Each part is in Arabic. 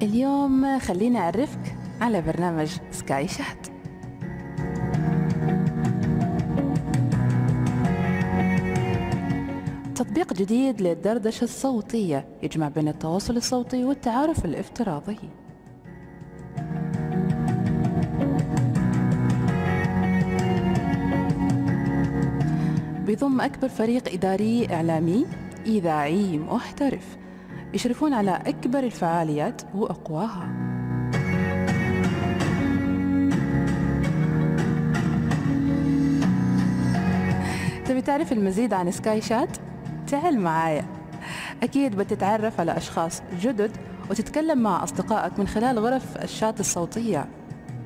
اليوم خليني أعرفك على برنامج سكاي شات. تطبيق جديد للدردشة الصوتية يجمع بين التواصل الصوتي والتعارف الافتراضي. بيضم أكبر فريق إداري إعلامي إذاعي محترف يشرفون على أكبر الفعاليات وأقواها. تبي تعرف المزيد عن سكاي شات؟ تعال معايا. أكيد بتتعرف على أشخاص جدد وتتكلم مع أصدقائك من خلال غرف الشات الصوتية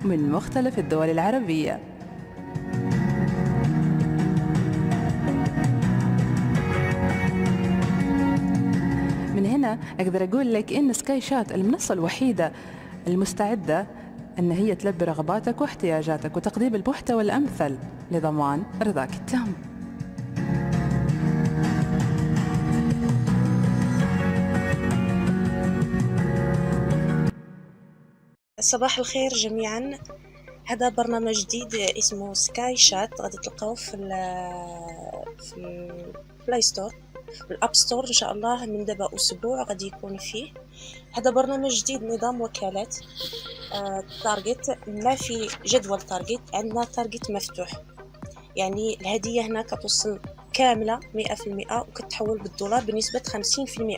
من مختلف الدول العربية. من هنا أقدر أقول لك إن سكاي شات المنصة الوحيدة المستعدة أن هي تلبي رغباتك واحتياجاتك وتقديم المحتوى الأمثل لضمان رضاك التام. صباح الخير جميعا. هذا برنامج جديد اسمه سكاي شات، غادي تلقاوه في البلاي ستور والاب ستور ان شاء الله. من دابا اسبوع غادي يكون فيه. هذا برنامج جديد نظام وكالات. التارجت ما في جدول تارجت، عندنا تارجت مفتوح، يعني الهدية هنا كتوصل كاملة 100% وكتحول بالدولار بنسبة 50%.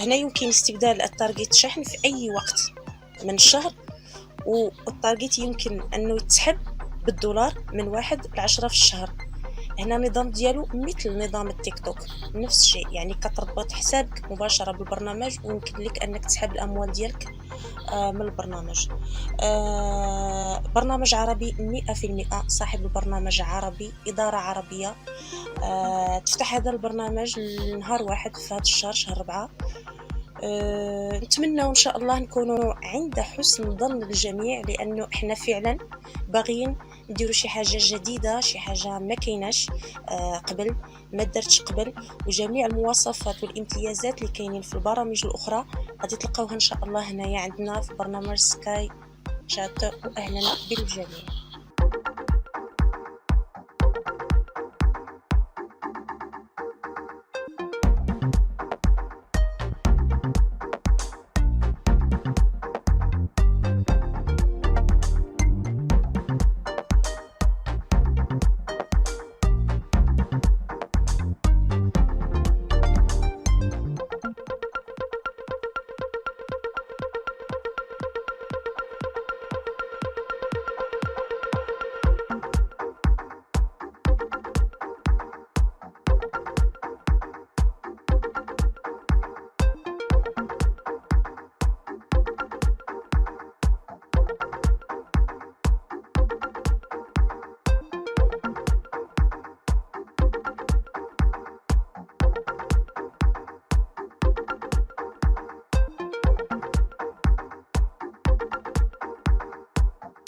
هنا يمكن استبدال التارجت شحن في أي وقت من الشهر، والتارجت يمكن أنه يتسحب بالدولار من 1 ل10 في الشهر. هنا النظام ديالو مثل نظام التيك توك، نفس الشيء، يعني كتربط حسابك مباشرة بالبرنامج ويمكن لك أنك تسحب الأموال ديالك من البرنامج. برنامج عربي 100%، صاحب البرنامج عربي، إدارة عربية. تفتح هذا البرنامج نهار 1 في هذا الشهر، شهر 4. نتمنى إن شاء الله نكونوا عند حسن ظن الجميع، لأنه إحنا فعلا باغيين نديروا شي حاجة جديدة، شي حاجة ما كايناش قبل، ما درتش قبل. وجميع المواصفات والامتيازات اللي كاينين في البرامج الأخرى غادي تلقاوها إن شاء الله هنايا عندنا في برنامج سكاي شات. وأهلا بالجميع.